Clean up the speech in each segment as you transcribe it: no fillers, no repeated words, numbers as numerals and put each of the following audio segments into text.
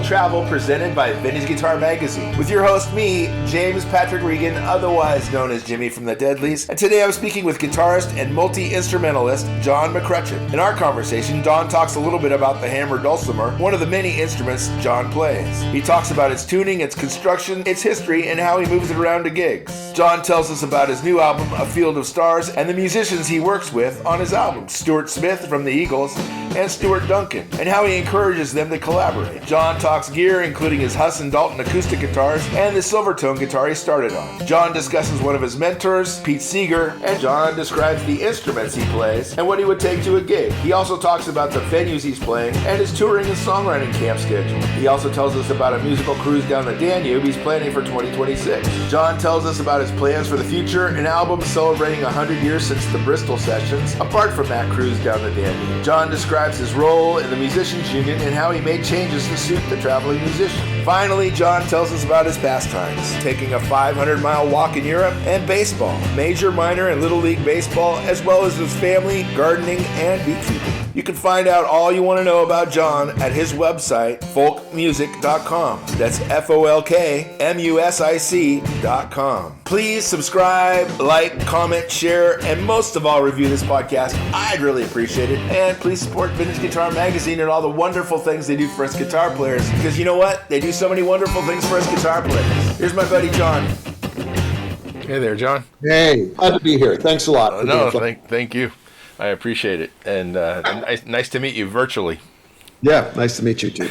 Will Travel, presented by Vintage Guitar Magazine, with your host, me, James Patrick Regan, otherwise known as Jimmy from the Deadlies. And today I'm speaking with guitarist and multi-instrumentalist John McCutcheon. In our conversation, Don talks a little bit about the Hammered Dulcimer, one of the many instruments John plays. He talks about its tuning, its construction, its history, and how he moves it around to gigs. John tells us about his new album, A Field of Stars, and the musicians he works with on his album, Steuart Smith from the Eagles and Stuart Duncan, and how he encourages them to collaborate. John talks gear, including his Huss and Dalton acoustic guitars and the Silvertone guitar he started on. John discusses one of his mentors, Pete Seeger, and John describes the instruments he plays and what he would take to a gig. He also talks about the venues he's playing and his touring and songwriting camp schedule. He also tells us about a musical cruise down the Danube he's planning for 2026. John tells us about his plans for the future, an album celebrating 100 years since the Bristol sessions, apart from that cruise down the Danube. John describes his role in the Musicians Union and how he made changes to suit the traveling musician. Finally, John tells us about his pastimes, taking a 500-mile walk in Europe, and baseball, major, minor, and little league baseball, as well as his family, gardening, and beekeeping. You can find out all you want to know about John at his website, folkmusic.com. That's folkmusic.com. Please subscribe, like, comment, share, and most of all, review this podcast. I'd really appreciate it. And please support Vintage Guitar Magazine and all the wonderful things they do for us guitar players. Because you know what? They do so many wonderful things for us guitar players. Here's my buddy John. Hey there, John. Hey, glad to be here. Thanks a lot. Thank you. I appreciate it. And nice to meet you virtually. Yeah, nice to meet you too.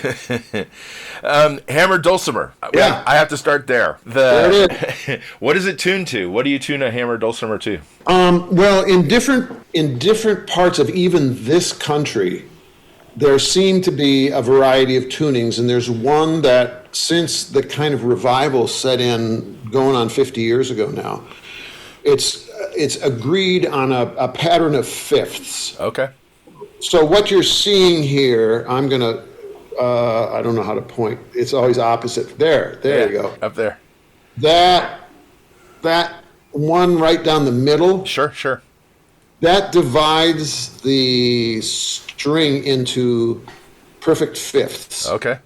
Hammered Dulcimer. Yeah. I have to start there. There it is. What is it tuned to? What do you tune a Hammered Dulcimer to? Well, in different parts of even this country, there seem to be a variety of tunings, and there's one that, since the kind of revival set in going on 50 years ago now, it's agreed on a pattern of fifths. Okay. So what you're seeing here, I'm going to, I don't know how to point. It's always opposite. There you go. Up there. That one right down the middle. Sure. That divides the string into perfect fifths. Okay.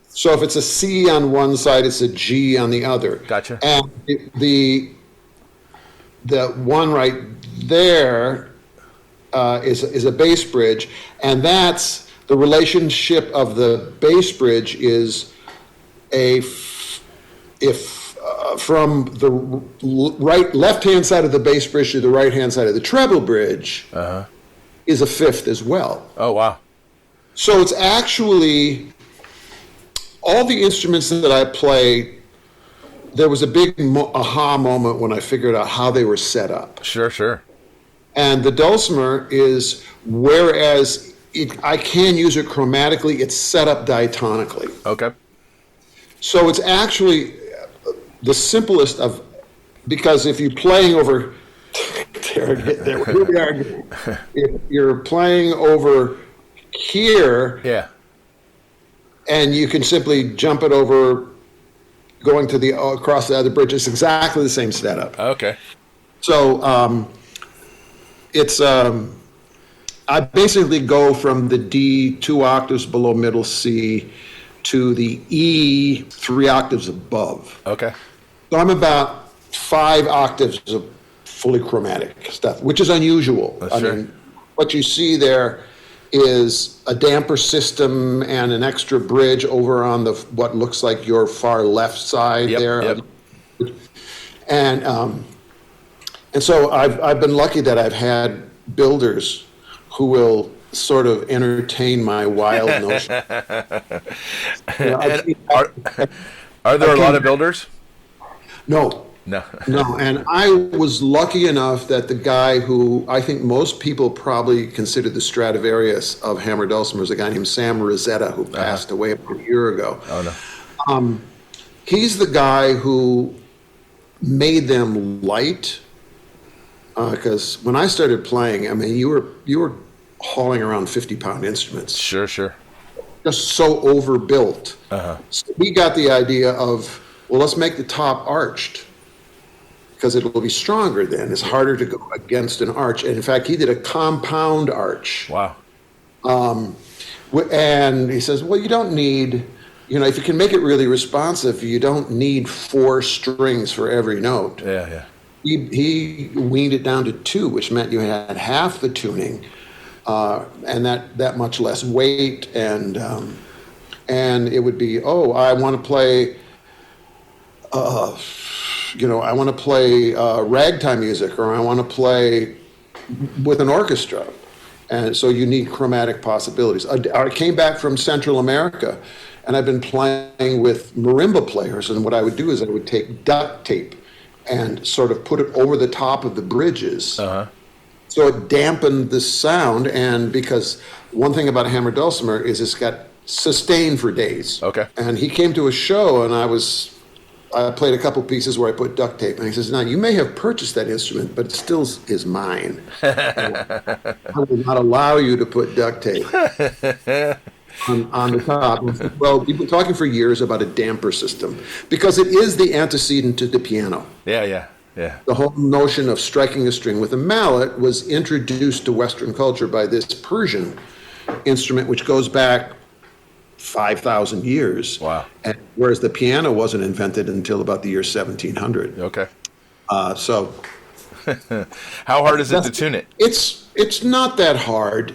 So if it's a C on one side, it's a G on the other. Gotcha. And the one right there is a bass bridge, and that's the relationship of the bass bridge is from the left-hand side of the bass bridge to the right-hand side of the treble bridge is a fifth as well. Oh, wow. So it's actually all the instruments that I play. There was a big aha moment when I figured out how they were set up. Sure. And the dulcimer is, whereas I can use it chromatically, it's set up diatonically. Okay. So it's actually the simplest of, because if you're playing over, here we are. If you're playing over here, yeah, and you can simply jump it over, going to across the other bridge, it's exactly the same setup. Okay. So it's I basically go from the D 2 octaves below middle C to the E 3 octaves above. Okay. So I'm about 5 octaves of fully chromatic stuff, which is unusual. Sure. I mean, what you see there is a damper system and an extra bridge over on the what looks like your far left side there. Yep. And so I've been lucky that I've had builders who will sort of entertain my wild notion. Are there a lot of builders? No. And I was lucky enough that the guy who I think most people probably consider the Stradivarius of Hammered Dulcimer is a guy named Sam Rosetta, who passed away about a year ago. Oh, no. He's the guy who made them light, because when I started playing, I mean, you were hauling around 50-pound instruments. Sure. Just so overbuilt. So we got the idea of, well, let's make the top arched, because it will be stronger then. It's harder to go against an arch. And in fact, he did a compound arch. Wow. And he says, well, you don't need if you can make it really responsive, you don't need 4 strings for every note. Yeah. He weaned it down to 2, which meant you had half the tuning, and that much less weight, and it would be, I want to play, I want to play ragtime music, or I want to play with an orchestra. And so you need chromatic possibilities. I came back from Central America, and I've been playing with marimba players, and what I would do is I would take duct tape and sort of put it over the top of the bridges. Uh-huh. So it dampened the sound, and because one thing about Hammered Dulcimer is it's got sustain for days. Okay. And he came to a show, and I played a couple pieces where I put duct tape, and he says, "Now, you may have purchased that instrument, but it still is mine. I will not allow you to put duct tape on the top." Well, we've been talking for years about a damper system, because it is the antecedent to the piano. Yeah. The whole notion of striking a string with a mallet was introduced to Western culture by this Persian instrument, which goes back 5,000 years. Wow. And whereas the piano wasn't invented until about the year 1700. Okay. So how hard is it to tune it? It's not that hard.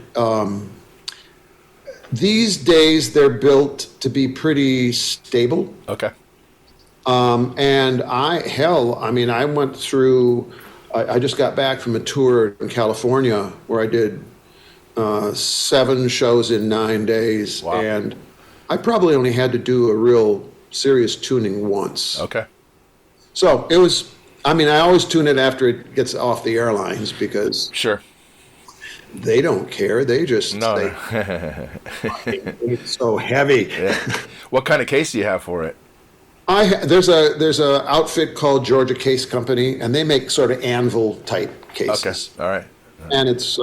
These days they're built to be pretty stable. Okay. And I went through, I just got back from a tour in California where I did 7 shows in 9 days. Wow. And I probably only had to do a real serious tuning once. Okay. So it was, I always tune it after it gets off the airlines, because Sure. they don't care. They just, No. it's so heavy. Yeah. What kind of case do you have for it? There's a outfit called Georgia Case Company, and they make sort of anvil type cases. Okay. All right. And it's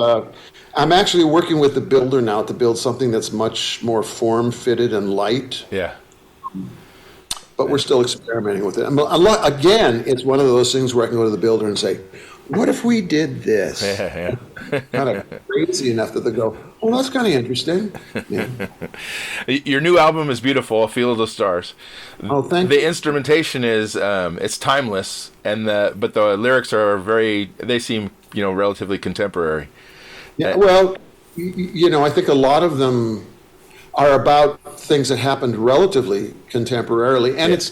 I'm actually working with the builder now to build something that's much more form fitted and light. Yeah. But we're still experimenting with it. Again, it's one of those things where I can go to the builder and say, "What if we did this?" Yeah. Kind of crazy enough that they go, "Well, that's kind of interesting." Yeah. Your new album is beautiful, A Field of Stars. Oh, thank The you. instrumentation is it's timeless, but the lyrics are they seem relatively contemporary. Yeah, well, I think a lot of them are about things that happened relatively contemporarily, and it's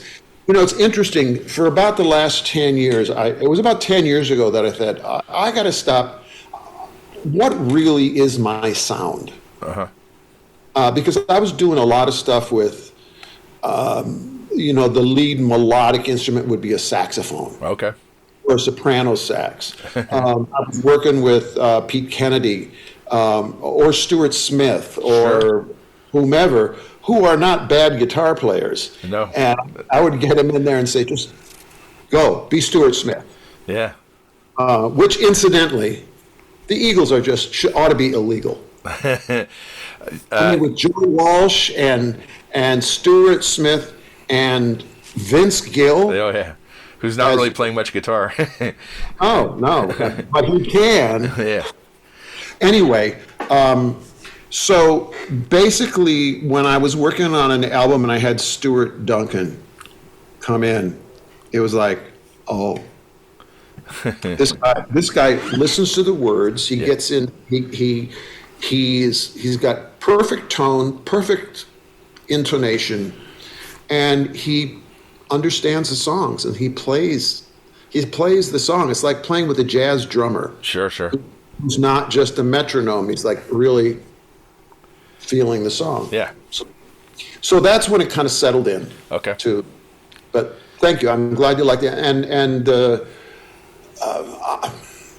interesting. For about the last 10 years, it was about 10 years ago that I thought I got to stop. What really is my sound? Because I was doing a lot of stuff with, the lead melodic instrument would be a saxophone. Okay. Or a soprano sax. I was working with Pete Kennedy or Steuart Smith or whomever, who are not bad guitar players. No. And I would get them in there and say, just go, be Steuart Smith. Yeah. Which, incidentally, the Eagles ought to be illegal. With Joe Walsh and Steuart Smith and Vince Gill. Oh yeah. Who's not really playing much guitar. Oh, no, but he can. Yeah. Anyway, so basically when I was working on an album and I had Stuart Duncan come in, it was like, oh, this guy listens to the words, he gets in, he's got perfect tone, perfect intonation, and he understands the songs, and he plays the song. It's like playing with a jazz drummer. Sure. Who's not just a metronome. He's like really feeling the song. Yeah. So that's when it kind of settled in. Okay. But thank you. I'm glad you like that. And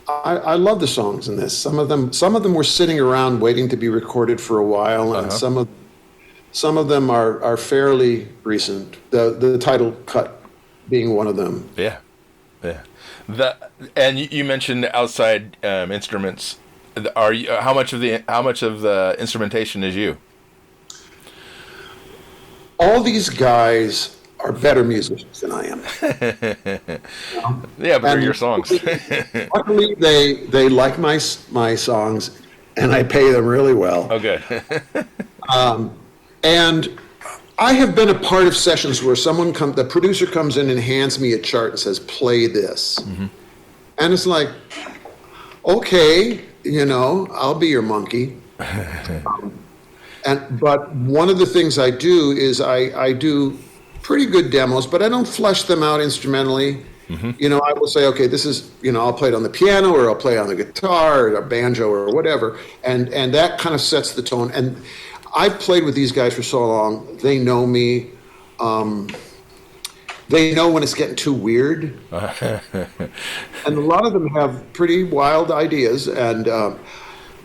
I love the songs in this. Some of them were sitting around waiting to be recorded for a while, and some of them are fairly recent. The title cut being one of them. Yeah. And you mentioned outside instruments. How much of the instrumentation is you? All these guys are better musicians than I am. Yeah, but they're your songs. Luckily, they like my songs, and I pay them really well. Oh, good. And I have been a part of sessions where the producer comes in and hands me a chart and says, play this. Mm-hmm. And it's like, okay, I'll be your monkey. But one of the things I do is I do pretty good demos, but I don't flesh them out instrumentally. Mm-hmm. I will say, okay, this is, I'll play it on the piano, or I'll play it on the guitar or a banjo or whatever. And that kind of sets the tone. And I've played with these guys for so long. They know me. They know when it's getting too weird. And a lot of them have pretty wild ideas.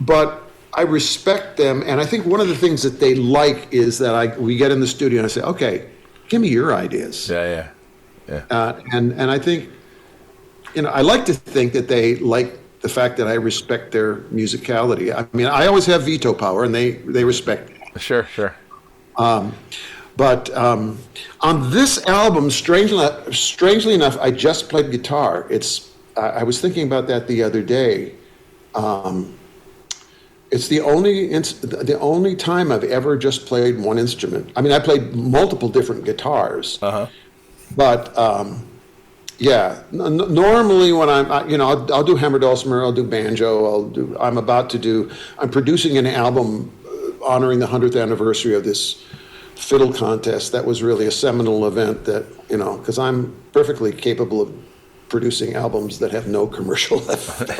But I respect them. And I think one of the things that they like is that we get in the studio and I say, okay, give me your ideas. Yeah. And I think, I like to think that they like the fact that I respect their musicality. I mean, I always have veto power, and they respect it. Sure. But on this album, strangely enough, I just played guitar. I was thinking about that the other day. It's the only time I've ever just played one instrument. I mean, I played multiple different guitars. Uh-huh. But normally when I'll do Hammered Dulcimer, I'll do banjo, I'm producing an album honoring the 100th anniversary of this fiddle contest. That was really a seminal event that, because I'm perfectly capable of producing albums that have no commercial effort.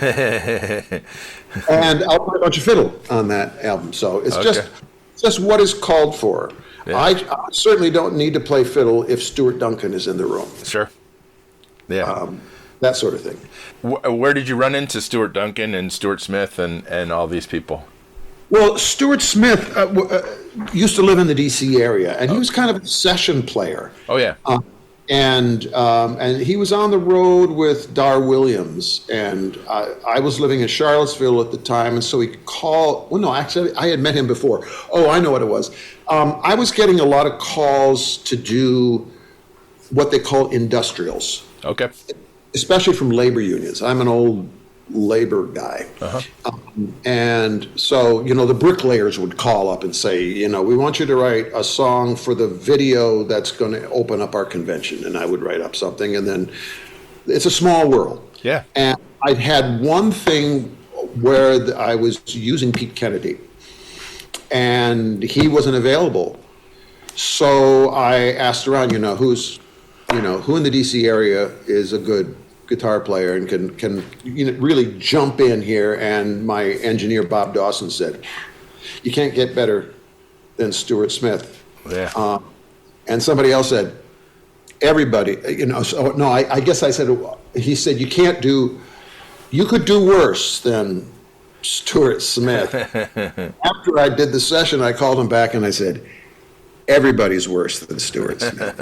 And I'll play a bunch of fiddle on that album. So it's just what is called for. Yeah. I certainly don't need to play fiddle if Stuart Duncan is in the room. Sure. Yeah. That sort of thing. Where did you run into Stuart Duncan and Steuart Smith and all these people? Well, Steuart Smith used to live in the D.C. area, and he was kind of a session player. Oh, yeah. And he was on the road with Dar Williams, and I was living in Charlottesville at the time, and so he called. Well, no, actually, I had met him before. Oh, I know what it was. I was getting a lot of calls to do what they call industrials. Okay. Especially from labor unions. I'm an old labor guy. Uh-huh. And so, the bricklayers would call up and say, we want you to write a song for the video that's going to open up our convention. And I would write up something, and then it's a small world. Yeah. And I'd had one thing where I was using Pete Kennedy, and he wasn't available. So I asked around, who in the DC area is a good guitar player and can really jump in here. And my engineer, Bob Dawson, said, you can't get better than Steuart Smith. Yeah. And somebody else said, everybody, so no, I guess I said, he said, you could do worse than Steuart Smith. After I did the session, I called him back and I said, everybody's worse than Steuart Smith.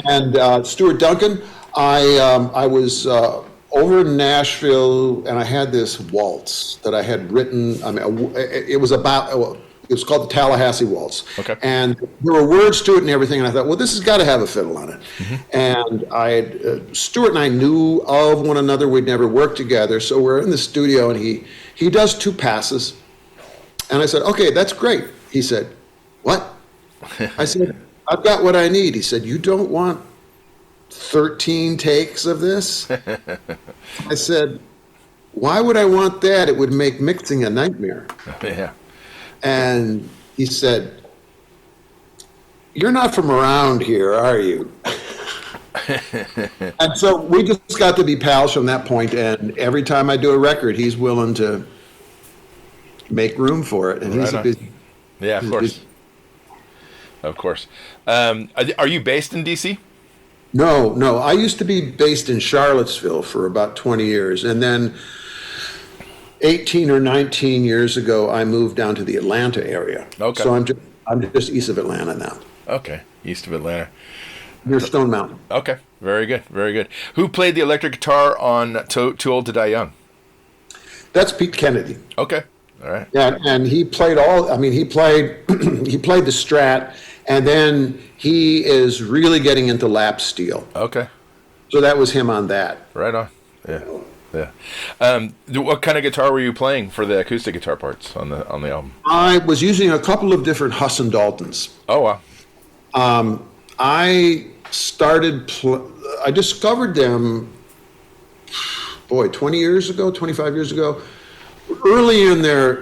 And Stuart Duncan, I was over in Nashville, and I had this waltz that I had written. I mean, it was called the Tallahassee Waltz. Okay. And there were words to it and everything, and I thought, well, this has got to have a fiddle on it. Mm-hmm. And Stuart and I knew of one another. We'd never worked together, so we're in the studio, and he does two passes. And I said, okay, that's great. He said, what? I said, I've got what I need. He said, you don't want 13 takes of this? I said, why would I want that? It would make mixing a nightmare. Yeah. And he said, you're not from around here, are you? And so we just got to be pals from that point, and every time I do a record, he's willing to make room for it. And he's a busy. Yeah, of course. Of course. Are you based in D.C.? No. I used to be based in Charlottesville for about 20 years. And then 18 or 19 years ago, I moved down to the Atlanta area. Okay. So I'm just east of Atlanta now. Okay, east of Atlanta. Near Stone Mountain. Okay, very good, very good. Who played the electric guitar on Too Old to Die Young? That's Pete Kennedy. Okay, all right. Yeah, and he played he played the Strat, and then he is really getting into lap steel. Okay. So that was him on that. Right on, yeah. Yeah. What kind of guitar were you playing for the acoustic guitar parts on the album? I was using a couple of different Huss and Daltons. Oh wow. I I discovered them, 20 years ago, 25 years ago, early in their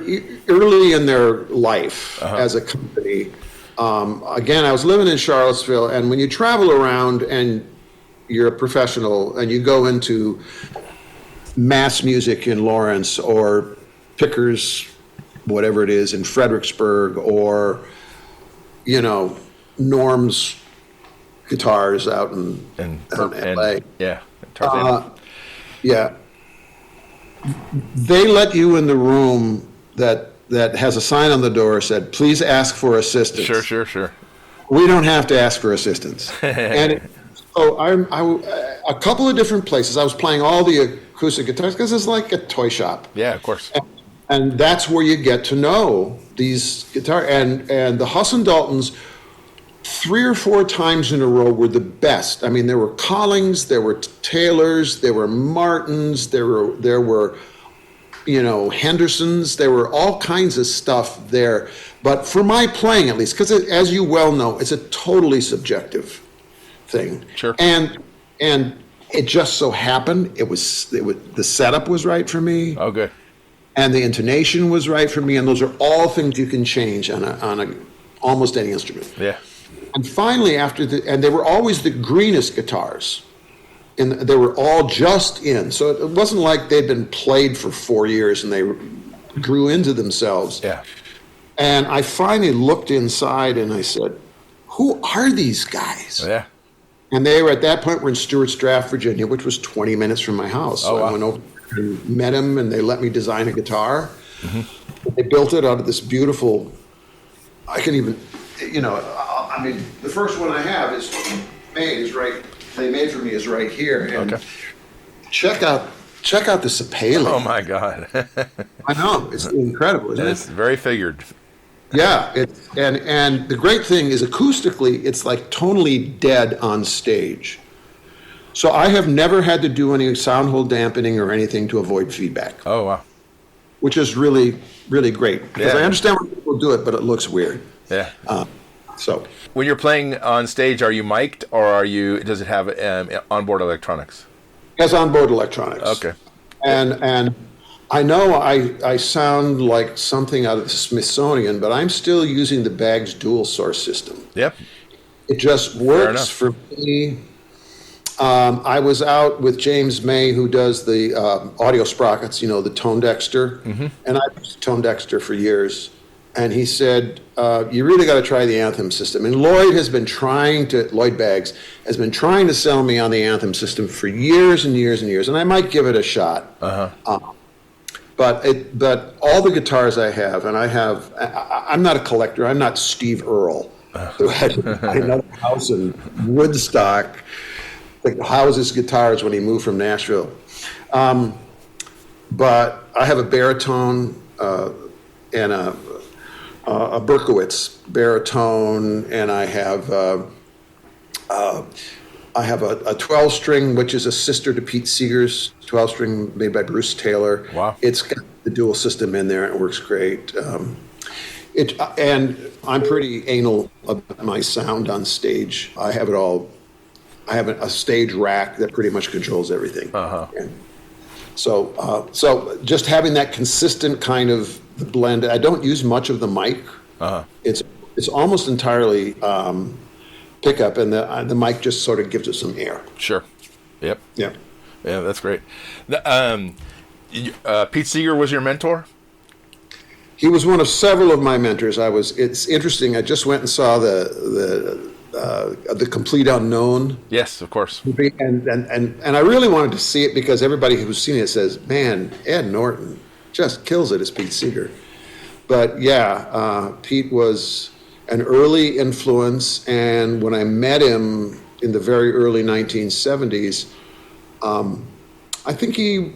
life as a company. Again, I was living in Charlottesville, and when you travel around and you're a professional and you go into mass music in Lawrence or Pickers, whatever it is, in Fredericksburg, or, Norm's Guitars out in LA. Yeah. Yeah. They let you in the room that has a sign on the door said, "Please ask for assistance." Sure. We don't have to ask for assistance. And so a couple of different places. I was playing all the acoustic guitars because it's like a toy shop. Yeah, of course. And that's where you get to know these guitars. And the Huss and Daltons, 3 or 4 times in a row, were the best. I mean, there were Collings, there were Taylors, there were Martins, there were Hendersons, there were all kinds of stuff there. But for my playing, at least, because as you well know, it's a totally subjective thing. Sure. And it just so happened the setup was right for me. Oh, good. And the intonation was right for me, and those are all things you can change on almost any instrument. Yeah. And finally, and they were always the greenest guitars, and they were all just in. So it wasn't like they'd been played for 4 years and they grew into themselves. Yeah. And I finally looked inside and I said, "Who are these guys?" Yeah. And they were at that point were in Stewart's Draft, Virginia, which was 20 minutes from my house. So I went over and met them, and they let me design a guitar. Mm-hmm. They built it out of this beautiful. I can even, the first one I have they made for me is right here. And okay. Check out the Sapele. Oh my God. I know, it's incredible, isn't it? It's very figured. Yeah, and the great thing is acoustically, it's like tonally dead on stage. So I have never had to do any sound hole dampening or anything to avoid feedback. Oh wow. Which is really, really great, because Yeah. I understand when people do it, but it looks weird. Yeah. So When you're playing on stage, are you mic'd or does it have onboard electronics? it has onboard electronics. Okay. And I know I sound like something out of the Smithsonian, but I'm still using the Baggs dual source system. Yep. It just works for me. I was out with James May, who does the audio sprockets, the Tone Dexter, and I've used Tone Dexter for years. And he said, "You really got to try the Anthem system." And Lloyd Baggs has been trying to sell me on the Anthem system for years and years and years, and I might give it a shot. But all the guitars I have, and I'm not a collector. I'm not Steve Earle, who had another house in Woodstock, like houses guitars when he moved from Nashville. But I have a baritone and a Berkowitz baritone, and I have a 12-string, which is a sister to Pete Seeger's 12-string made by Bruce Taylor. Wow. It's got the dual system in there, and it works great. And I'm pretty anal about my sound on stage. I have it all. I have a stage rack that pretty much controls everything. And so just having that consistent kind of blend. I don't use much of the mic. It's almost entirely pickup, and the mic just sort of gives it some air. Sure. Yep. Yeah. Yeah, that's great. Pete Seeger was your mentor? He was one of several of my mentors. It's interesting. I just went and saw the Complete Unknown. Yes, of course. And I really wanted to see it because everybody who's seen it says, "Man, Ed Norton just kills it as Pete Seeger." But yeah, Pete was an early influence, and when I met him in the very early 1970s, I think he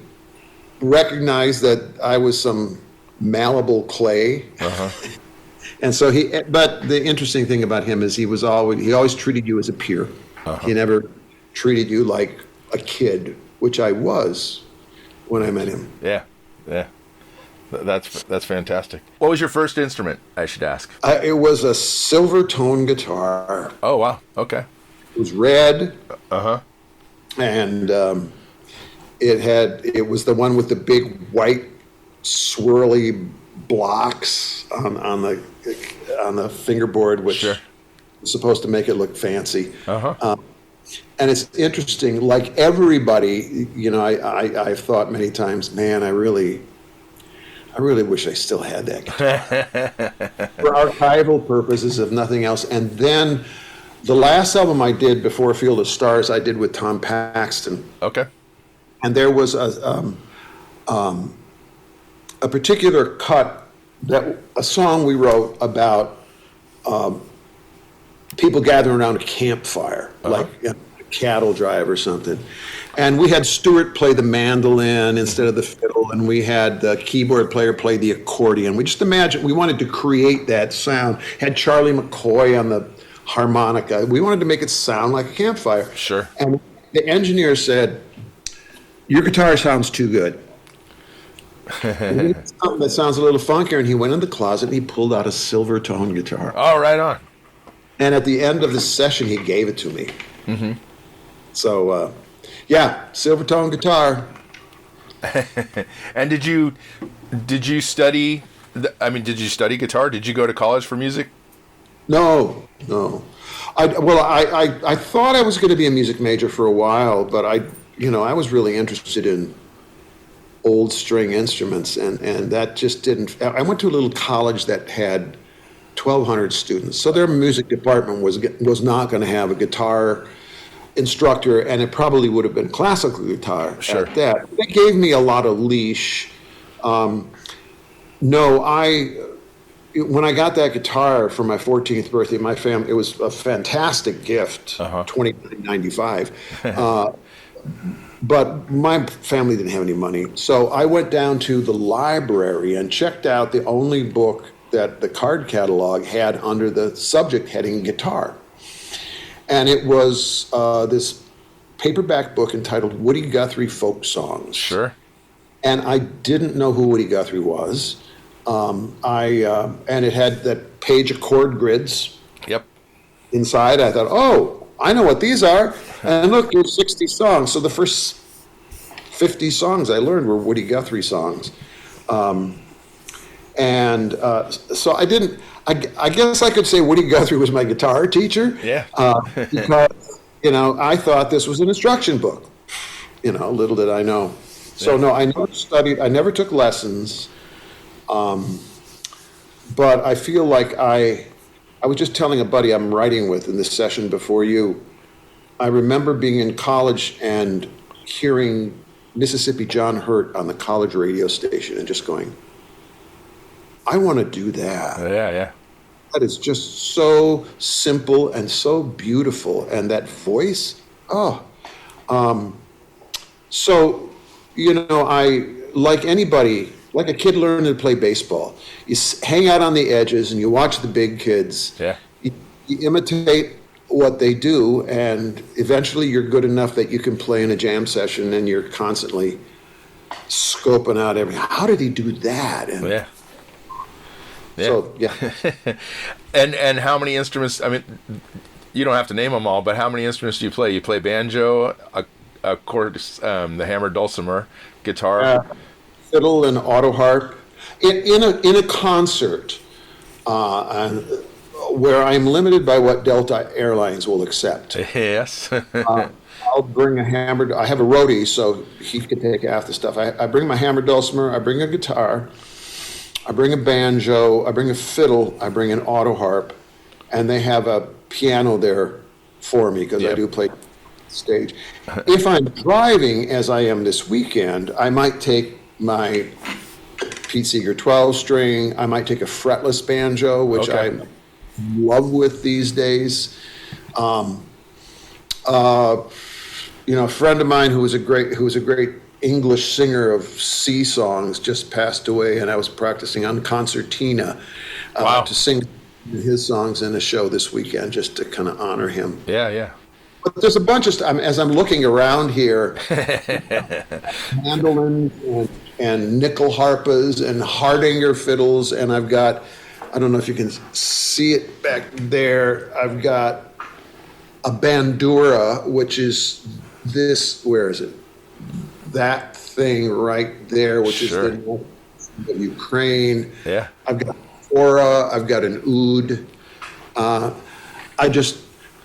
recognized that I was some malleable clay. And so but the interesting thing about him is he always treated you as a peer. He never treated you like a kid, which I was when I met him. Yeah, yeah. That's fantastic. What was your first instrument, I should ask? It was a Silvertone guitar. Oh, wow. Okay. It was red. Uh-huh. And it was the one with the big white swirly blocks on the fingerboard, which Sure. was supposed to make it look fancy. Uh-huh. And it's interesting, like everybody, I've thought many times, man, I really wish I still had that guitar. For archival purposes, if nothing else. And then the last album I did before Field of Stars, I did with Tom Paxton. Okay. And there was a particular cut, a song we wrote about people gathering around a campfire, like a cattle drive or something. And we had Steuart play the mandolin instead of the fiddle, and we had the keyboard player play the accordion. We just imagined, we wanted to create that sound. Had Charlie McCoy on the harmonica. We wanted to make it sound like a campfire. Sure. And the engineer said, "Your guitar sounds too good. Something that sounds a little funkier." And he went in the closet and he pulled out a Silvertone guitar. Oh, right on. And at the end of the session, he gave it to me. Mm-hmm. So, Silvertone guitar. And did you study? Did you study guitar? Did you go to college for music? No. I thought I was going to be a music major for a while, but I was really interested in old string instruments, and that just didn't. I went to a little college that had 1,200 students, so their music department was not going to have a guitar instructor, and it probably would have been classical guitar Sure. at that. They gave me a lot of leash. When I got that guitar for my 14th birthday, my family, it was a fantastic gift, $29.95. But my family didn't have any money. So I went down to the library and checked out the only book that the card catalog had under the subject heading guitar. And it was this paperback book entitled Woody Guthrie Folk Songs. Sure. And I didn't know who Woody Guthrie was. And it had that page of chord grids. Yep. Inside. I thought, oh, I know what these are. And look, there's 60 songs. So the first 50 songs I learned were Woody Guthrie songs. So I didn't. I guess I could say Woody Guthrie was my guitar teacher. Yeah. Because I thought this was an instruction book. Little did I know. So no, I never studied. I never took lessons. But I feel like I was just telling a buddy I'm writing with in this session before you. I remember being in college and hearing Mississippi John Hurt on the college radio station and just going, I want to do that. Yeah. That is just so simple and so beautiful. And that voice, I, like anybody, like a kid learning to play baseball, you hang out on the edges and you watch the big kids. Yeah. You imitate what they do, and eventually you're good enough that you can play in a jam session, and you're constantly scoping out how did he do that? And Yeah. So, yeah. And how many instruments? I mean, you don't have to name them all, but how many instruments do you play? You play banjo, of course, the hammered dulcimer, guitar, fiddle, and auto harp. In a concert, where I'm limited by what Delta Airlines will accept. Yes. I'll bring a hammered. I have a roadie, so he can take half the stuff. I bring my hammered dulcimer. I bring a guitar. I bring a banjo, I bring a fiddle, I bring an auto harp, and they have a piano there for me because I do play stage. If I'm driving, as I am this weekend, I might take my Pete Seeger 12-string, I might take a fretless banjo, which I love with these days. A friend of mine who was a great English singer of sea songs just passed away, and I was practicing on concertina to sing his songs in a show this weekend just to kind of honor him. Yeah. But there's a bunch of stuff. As I'm looking around here, mandolins and nickel harpas and Hardinger fiddles, and I've got, I don't know if you can see it back there, I've got a bandura, which is this, where is it? That thing right there, which is the north of Ukraine. Yeah. I've got Fora, I've got an oud.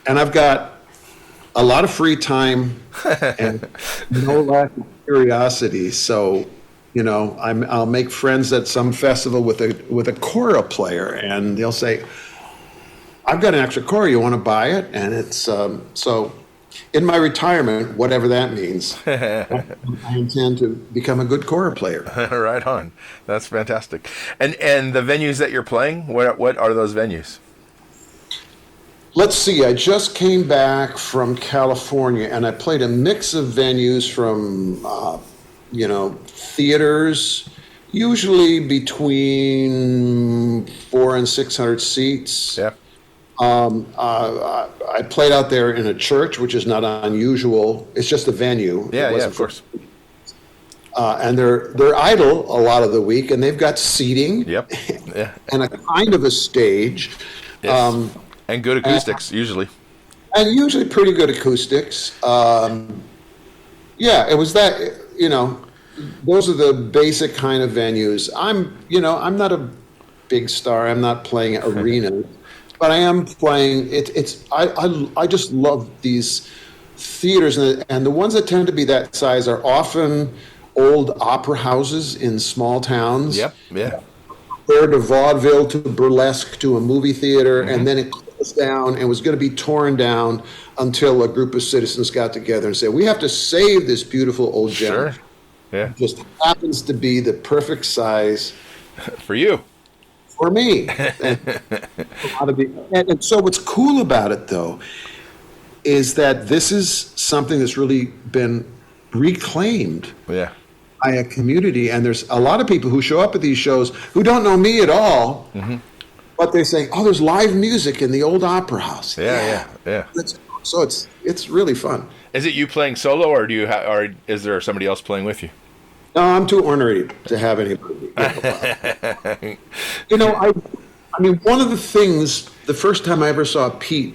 I've got a lot of free time and no lack of curiosity. So, I'll make friends at some festival with a kora player, and they'll say, "I've got an extra kora. You want to buy it?" And it's so. In my retirement, whatever that means, I intend to become a good kora player. Right on. That's fantastic. And the venues that you're playing, what are those venues? Let's see. I just came back from California, and I played a mix of venues from, theaters, usually between 400 and 600 seats. Yeah. I played out there in a church, which is not unusual. It's just a venue. Yeah, of course. And they're idle a lot of the week, and they've got seating. Yep. Yeah. And a kind of a stage. Yes. And good acoustics, usually. And usually pretty good acoustics. It was that, those are the basic kind of venues. I'm not a big star. I'm not playing arenas. But I am playing. I just love these theaters, and the ones that tend to be that size are often old opera houses in small towns. Yep. Yeah. Compared to vaudeville to burlesque to a movie theater, and then it closed down and was going to be torn down until a group of citizens got together and said, "We have to save this beautiful old gem." Sure. Yeah. It just happens to be the perfect size for you. For me. And so what's cool about it, though, is that this is something that's really been reclaimed by a community. And there's a lot of people who show up at these shows who don't know me at all, but they say, "Oh, there's live music in the old opera house." Yeah. So it's really fun. Is it you playing solo, or or is there somebody else playing with you? No, I'm too ornery to have anybody. One of the things, the first time I ever saw Pete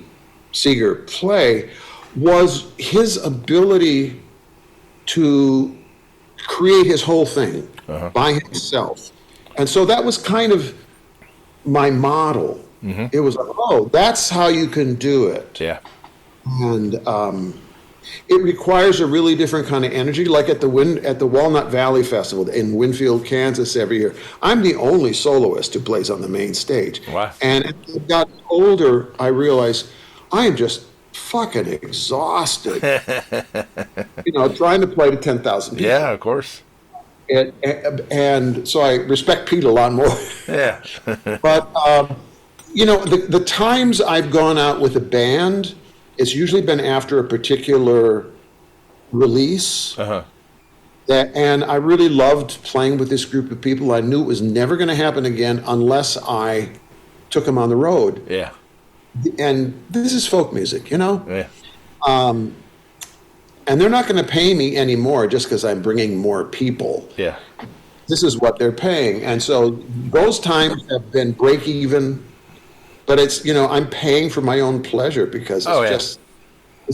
Seeger play was his ability to create his whole thing by himself. And so that was kind of my model. It was like, oh, that's how you can do it. Yeah. And it requires a really different kind of energy, like at the Walnut Valley Festival in Winfield, Kansas every year. I'm the only soloist who plays on the main stage. Wow. And as I got older, I realized I am just fucking exhausted. Trying to play to 10,000 people. Yeah, of course. And so I respect Pete a lot more. Yeah. But, the times I've gone out with a band, it's usually been after a particular release. And I really loved playing with this group of people. I knew it was never going to happen again unless I took them on the road. Yeah. And this is folk music, Yeah. And they're not going to pay me anymore just because I'm bringing more people. Yeah. This is what they're paying. And so those times have been break even. But it's, I'm paying for my own pleasure because it's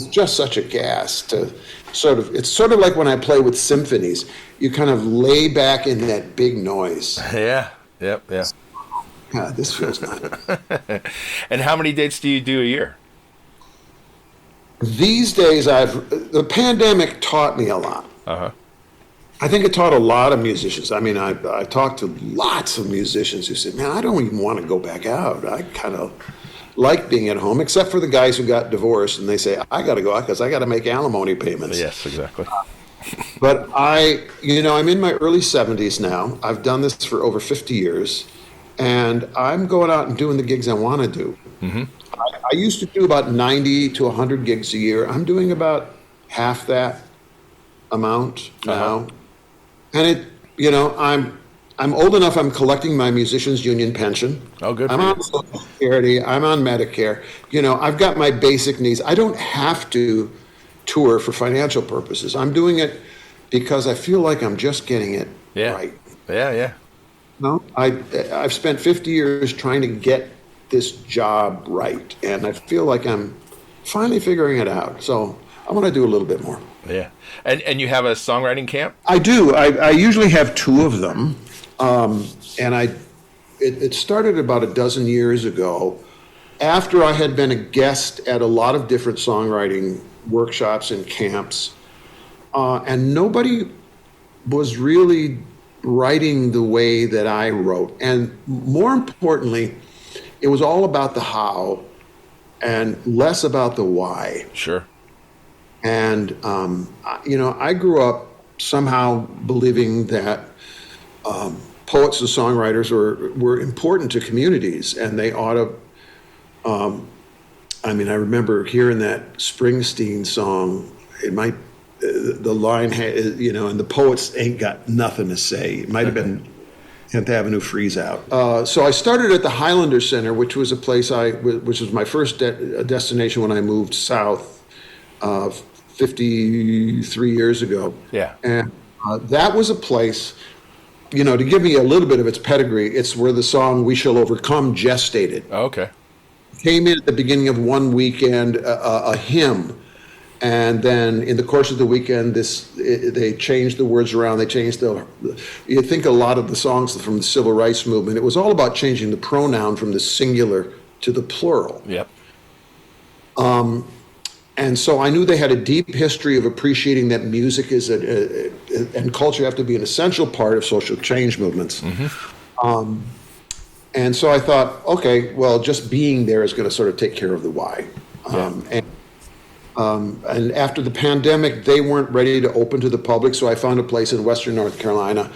just such a gas to it's sort of like when I play with symphonies, you kind of lay back in that big noise. Yeah. Yep. Yeah. God, this feels good. And how many dates do you do a year? These days, the pandemic taught me a lot. I think it taught a lot of musicians. I mean, I talked to lots of musicians who said, "Man, I don't even want to go back out. I kind of like being at home," except for the guys who got divorced and they say, "I got to go out because I got to make alimony payments." Yes, exactly. But I'm in my early 70s now. I've done this for over 50 years, and I'm going out and doing the gigs I want to do. I used to do about 90 to 100 gigs a year. I'm doing about half that amount now. And I'm old enough. I'm collecting my musicians' union pension. Oh, good. I'm on Social Security. I'm on Medicare. I've got my basic needs. I don't have to tour for financial purposes. I'm doing it because I feel like I'm just getting it right. Yeah. No, I've spent 50 years trying to get this job right, and I feel like I'm finally figuring it out. So I want to do a little bit more. Yeah. And you have a songwriting camp? I do. I usually have two of them. And it started about a dozen years ago after I had been a guest at a lot of different songwriting workshops and camps. And nobody was really writing the way that I wrote. And more importantly, it was all about the how and less about the why. Sure. And, I grew up somehow believing that poets and songwriters were important to communities, and they ought to. I remember hearing that Springsteen song. It might, the line had, and the poets ain't got nothing to say. It might have been 10th Avenue Freeze Out. So I started at the Highlander Center, which was a place which was my first destination when I moved south 53 years ago. Yeah. And that was a place. To give me a little bit of its pedigree, it's where the song "We Shall Overcome" gestated. Oh, okay. Came in at the beginning of one weekend, a hymn, and then in the course of the weekend, they changed the words around. They changed you think a lot of the songs from the Civil Rights Movement, it was all about changing the pronoun from the singular to the plural. Yep. And so I knew they had a deep history of appreciating that music and culture have to be an essential part of social change movements. Mm-hmm. And so I thought, okay, well, just being there is going to sort of take care of the why. And after the pandemic, they weren't ready to open to the public, so I found a place in Western North Carolina.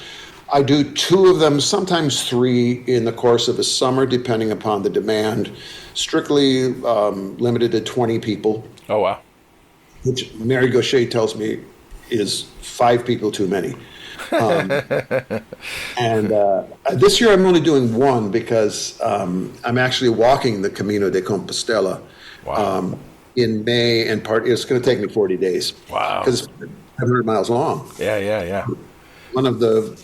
I do two of them, sometimes three, in the course of a summer, depending upon the demand. Strictly limited to 20 people. Oh, wow. Which Mary Gaucher tells me is 5 people too many. And this year I'm only doing one because I'm actually walking the Camino de Compostela in May, and it's going to take me 40 days. Wow. Because it's 500 miles long. Yeah. One of the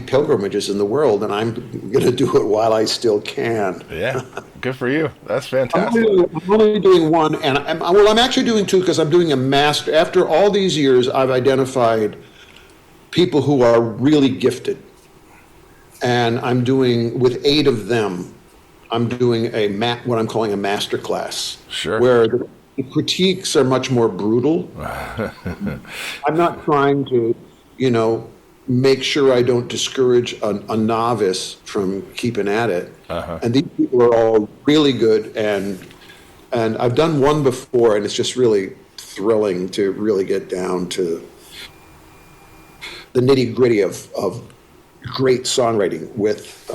pilgrimages in the world, and I'm going to do it while I still can. Yeah, good for you. That's fantastic. I'm only doing one, and I'm actually doing two because I'm doing a master. After all these years, I've identified people who are really gifted, and I'm doing, with 8 of them, I'm doing what I'm calling a master class. Sure. Where the critiques are much more brutal. I'm not trying to, make sure I don't discourage a novice from keeping at it. Uh-huh. And these people are all really good, and I've done one before, and it's just really thrilling to really get down to the nitty-gritty of great songwriting with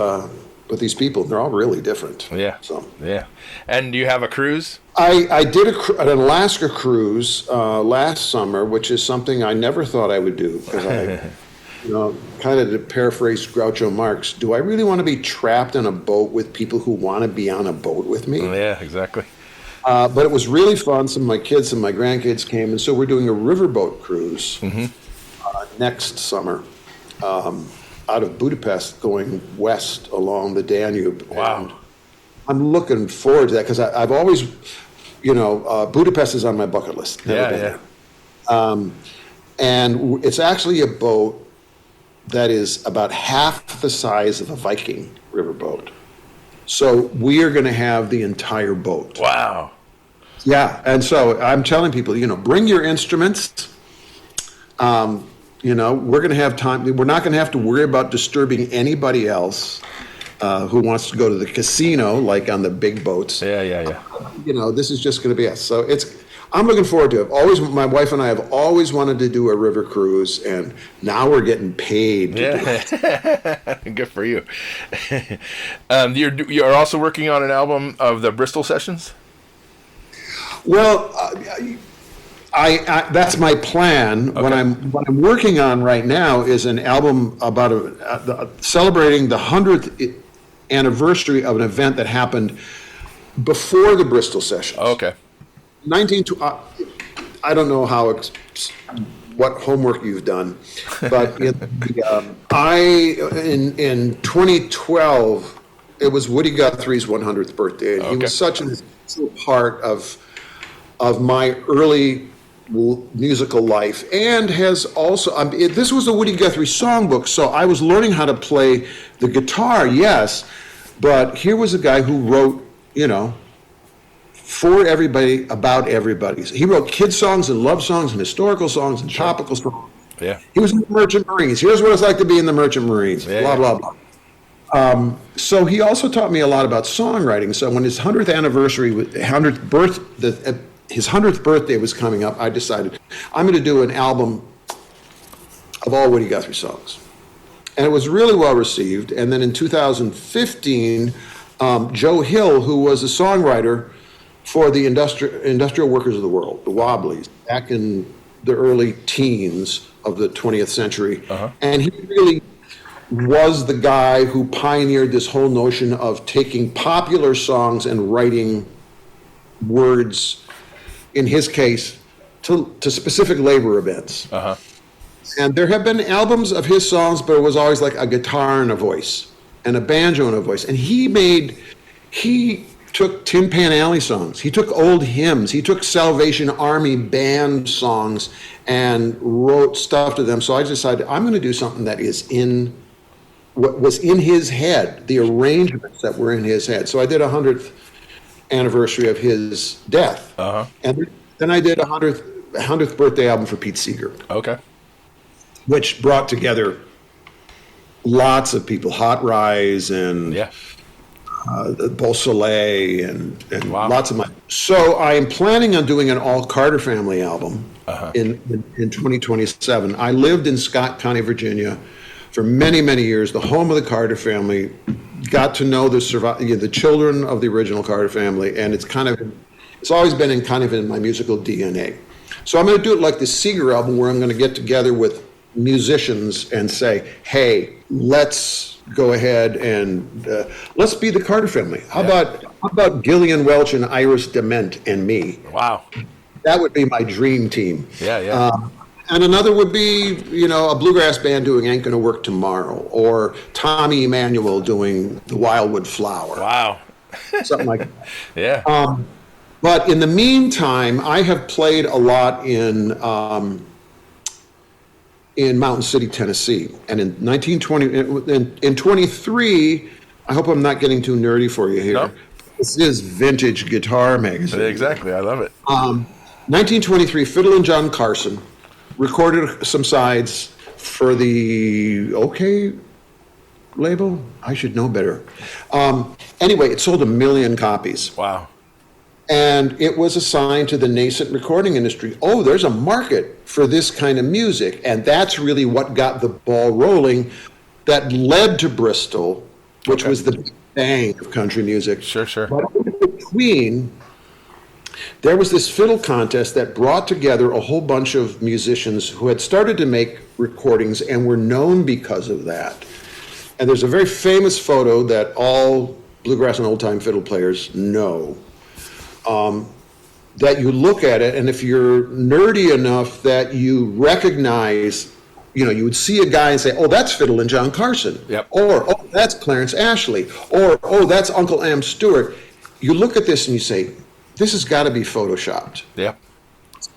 these people. They're all really different. Yeah. So. Yeah. And do you have a cruise? I did an Alaska cruise last summer, which is something I never thought I would do because I. Kind of to paraphrase Groucho Marx, do I really want to be trapped in a boat with people who want to be on a boat with me? Yeah, exactly. But it was really fun. Some of my kids and my grandkids came, and so we're doing a riverboat cruise next summer out of Budapest going west along the Danube. Wow. And I'm looking forward to that because I've always, Budapest is on my bucket list. Never been there. And it's actually a boat that is about half the size of a Viking riverboat. So we are going to have the entire boat. Wow. Yeah, and so I'm telling people, bring your instruments. We're going to have time. We're not going to have to worry about disturbing anybody else who wants to go to the casino, like on the big boats. Yeah. This is just going to be us. So I'm looking forward to it. My wife and I have always wanted to do a river cruise, and now we're getting paid to do it. Good for you. You're also working on an album of the Bristol sessions? Well, That's my plan. Okay. What I'm working on right now is an album about celebrating the 100th anniversary of an event that happened before the Bristol sessions. Okay. I don't know what homework you've done, but in 2012, it was Woody Guthrie's 100th birthday, and he was such an essential part of my early musical life, and has also this was a Woody Guthrie songbook, so I was learning how to play the guitar, yes, but here was a guy who wrote, for everybody, about everybody. He wrote kid songs and love songs and historical songs and topical songs. Yeah. He was in the Merchant Marines. Here's what it's like to be in the Merchant Marines. Blah, blah, blah. So he also taught me a lot about songwriting. So when his 100th birthday was coming up, I decided I'm going to do an album of all Woody Guthrie songs. And it was really well received. And then in 2015, Joe Hill, who was a songwriter for the industrial workers of the world, the Wobblies, back in the early teens of the 20th century. And he really was the guy who pioneered this whole notion of taking popular songs and writing words, in his case, to specific labor events. And there have been albums of his songs, but it was always like a guitar and a voice, and a banjo and a voice. And he took Tin Pan Alley songs, he took old hymns, he took Salvation Army band songs and wrote stuff to them. So I decided I'm going to do something that is in what was in his head, the arrangements that were in his head. So I did a 100th anniversary of his death. And then I did a 100th birthday album for Pete Seeger. Okay. Which brought together lots of people, Hot Rise and Beausoleil and lots of money. So I am planning on doing an all Carter family album in 2027. I lived in Scott County, Virginia for many, many years, the home of the Carter family, got to know the children of the original Carter family, and it's always been in my musical DNA. So I'm going to do it like the Seeger album, where I'm going to get together with musicians and say, hey, let's go ahead and let's be the Carter family. How about Gillian Welch and Iris Dement and me? Wow. That would be my dream team. Yeah. And another would be, a bluegrass band doing Ain't Gonna Work Tomorrow, or Tommy Emmanuel doing The Wildwood Flower. Wow. Something like that. Yeah. But in the meantime, I have played a lot in Mountain City, Tennessee. And in 23, I hope I'm not getting too nerdy for you here. No. This is Vintage Guitar Magazine. Exactly. I love it. 1923, Fiddle and John Carson recorded some sides for the OK label. I should know better. Anyway, it sold 1 million copies. Wow. And it was assigned to the nascent recording industry. Oh, there's a market for this kind of music. And that's really what got the ball rolling that led to Bristol, which was the big bang of country music. Sure. But in between, there was this fiddle contest that brought together a whole bunch of musicians who had started to make recordings and were known because of that. And there's a very famous photo that all bluegrass and old-time fiddle players know. That you look at it, and if you're nerdy enough that you recognize, you would see a guy and say, oh, that's Fiddle and John Carson. Yep. Or, oh, that's Clarence Ashley. Or, oh, that's Uncle Am Stewart. You look at this and you say, this has got to be photoshopped. Yep.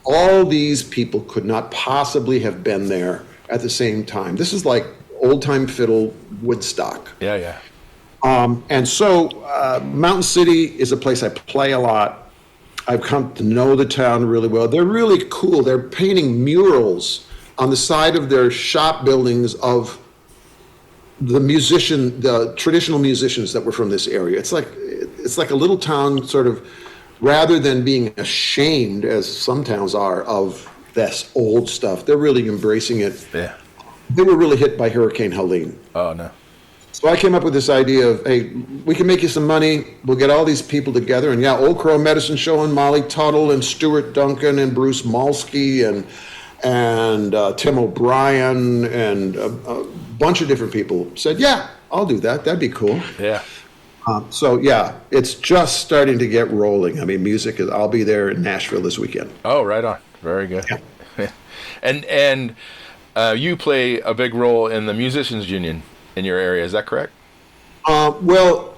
All these people could not possibly have been there at the same time. This is like old-time fiddle Woodstock. Yeah. And so Mountain City is a place I play a lot. I've come to know the town really well. They're really cool. They're painting murals on the side of their shop buildings of the traditional musicians that were from this area. It's like a little town, sort of, rather than being ashamed, as some towns are, of this old stuff. They're really embracing it. Yeah. They were really hit by Hurricane Helene. Oh, no. So I came up with this idea of, hey, we can make you some money. We'll get all these people together. And yeah, Old Crow Medicine Show and Molly Tuttle and Stuart Duncan and Bruce Malsky and Tim O'Brien and a bunch of different people said, yeah, I'll do that. That'd be cool. Yeah. So yeah, it's just starting to get rolling. I mean, music is. I'll be there in Nashville this weekend. Oh, right on. Very good. Yeah. And you play a big role in the musicians union in your area. Is that correct? Well,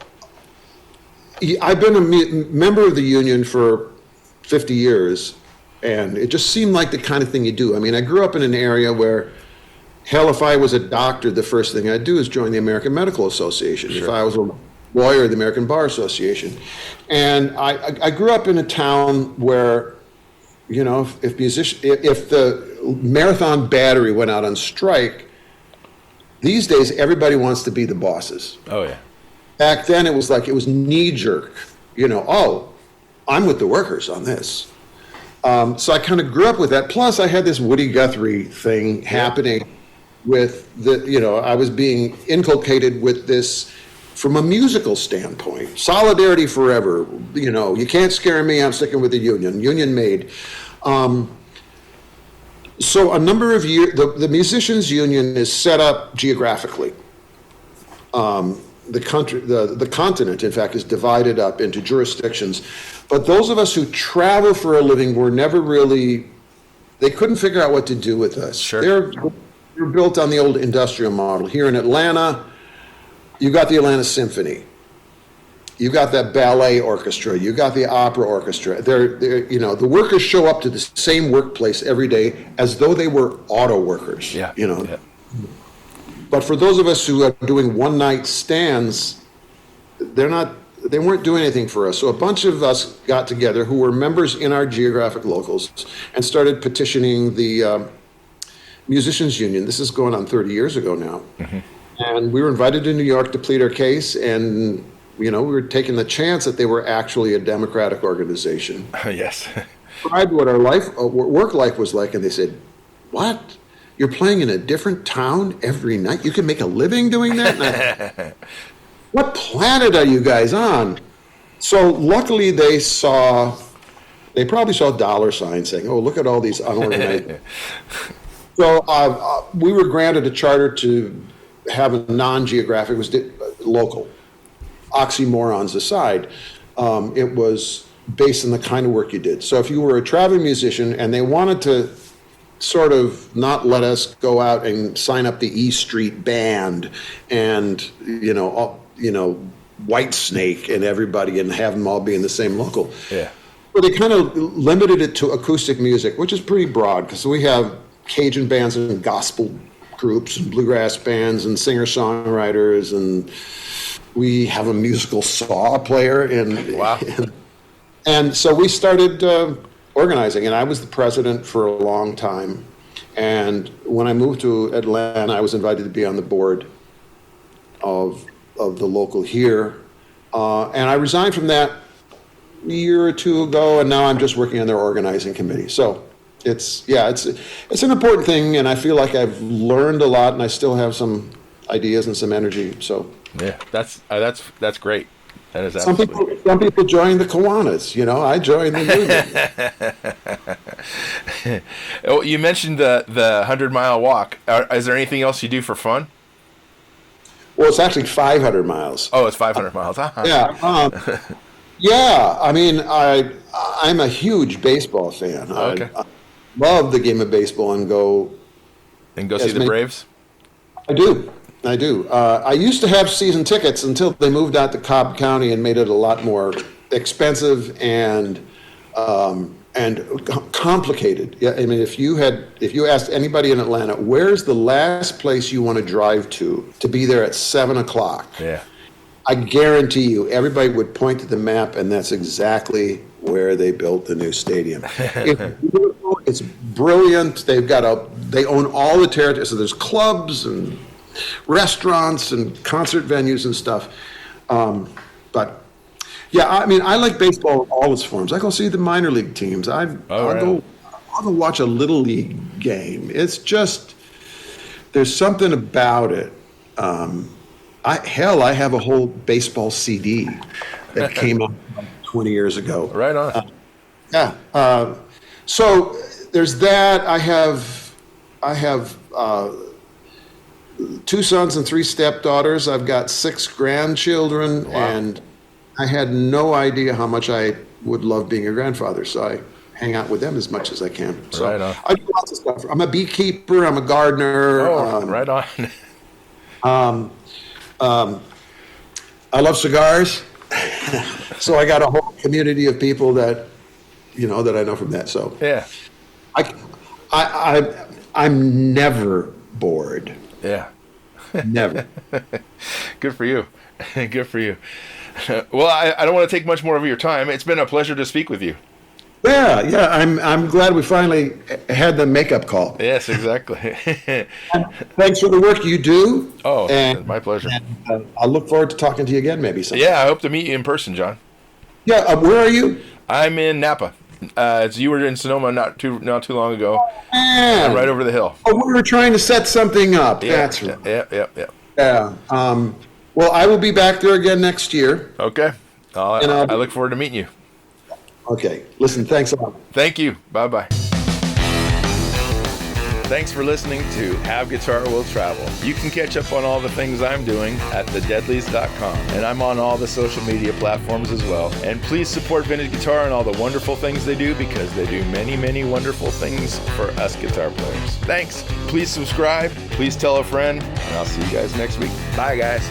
I've been a member of the union for 50 years, and it just seemed like the kind of thing you do. I mean, I grew up in an area where, hell, if I was a doctor, the first thing I'd do is join the American Medical Association. Sure. If I was a lawyer, the American Bar Association. And I grew up in a town where, you know, if the Marathon Battery went out on strike, these days everybody wants to be the bosses. Oh, yeah. Back then it was knee-jerk, you know, oh, I'm with the workers on this. So I kind of grew up with that. Plus I had this Woody Guthrie thing happening with I was being inculcated with this from a musical standpoint. Solidarity forever, you know, you can't scare me, I'm sticking with the union. Union made. So a number of years, the musicians union is set up geographically. The continent, in fact, is divided up into jurisdictions. But those of us who travel for a living were never really, they couldn't figure out what to do with us. Sure. They're built on the old industrial model. Here in Atlanta, you got the Atlanta Symphony. You got that ballet orchestra. You got the opera orchestra. The workers show up to the same workplace every day as though they were auto workers. Yeah. You know. Yeah. But for those of us who are doing one-night stands, they weren't doing anything for us. So a bunch of us got together who were members in our geographic locals and started petitioning the musicians union. This is going on 30 years ago now. Mm-hmm. And we were invited to New York to plead our case, and we were taking the chance that they were actually a democratic organization. Yes. Described what our work life was like, and they said, "What? You're playing in a different town every night? You can make a living doing that?" What planet are you guys on? So luckily they probably saw dollar signs saying, "Oh, look at all these unorganized." So we were granted a charter to have a non-geographic, it was local. Oxymorons aside, it was based on the kind of work you did. So if you were a traveling musician and they wanted to sort of not let us go out and sign up the E Street Band and, White Snake and everybody and have them all be in the same local. Yeah. But they kind of limited it to acoustic music, which is pretty broad because we have Cajun bands and gospel groups and bluegrass bands and singer-songwriters, and we have a musical saw player. Wow. And so we started organizing, and I was the president for a long time. And when I moved to Atlanta, I was invited to be on the board of the local here. And I resigned from that a year or two ago, and now I'm just working on their organizing committee. So it's an important thing, and I feel like I've learned a lot, and I still have some ideas and some energy. So yeah, that's great. That is some people join the Kiwanis. I joined the union. Oh, you mentioned the 100-mile walk. Is there anything else you do for fun? Well, it's actually 500 miles. Oh, it's 500 miles. Yeah. Yeah. I mean, I'm a huge baseball fan. Okay. I love the game of baseball and go see the Braves. I do. I used to have season tickets until they moved out to Cobb County and made it a lot more expensive and complicated. Yeah, I mean, if you asked anybody in Atlanta, where's the last place you want to drive to be there at 7:00? Yeah. I guarantee you, everybody would point to the map, and that's exactly where they built the new stadium. It's beautiful. It's brilliant. They own all the territory. So there's clubs and restaurants and concert venues and stuff. But yeah, I mean, I like baseball in all its forms. I go see the minor league teams. I'll go watch a little league game. It's just, there's something about it. I have a whole baseball CD that came out 20 years ago. Right on. Yeah. So there's that. I have 2 sons and 3 stepdaughters. I've got 6 grandchildren, and I had no idea how much I would love being a grandfather. So I hang out with them as much as I can. So Right on. I do lots of stuff. I'm a beekeeper. I'm a gardener. Oh, right on. I love cigars. So I got a whole community of people that I know from that. So Yeah. I'm never bored. Yeah. Never. Good for you. Good for you. Well, I don't want to take much more of your time. It's been a pleasure to speak with you. Yeah. I'm glad we finally had the makeup call. Yes, exactly. Thanks for the work you do. Oh, and my pleasure. I'll look forward to talking to you again maybe sometime. Yeah, I hope to meet you in person, John. Yeah. Where are you? I'm in Napa. You were in Sonoma not too long ago. Man. I'm right over the hill. Oh, we were trying to set something up. Yeah, That's right. Yeah. Yeah. Well, I will be back there again next year. Okay. I look forward to meeting you. Okay. Listen, thanks a lot. Thank you. Bye-bye. Thanks for listening to Have Guitar Will Travel. You can catch up on all the things I'm doing at thedeadlies.com. And I'm on all the social media platforms as well. And please support Vintage Guitar and all the wonderful things they do, because they do many, many wonderful things for us guitar players. Thanks. Please subscribe. Please tell a friend. And I'll see you guys next week. Bye, guys.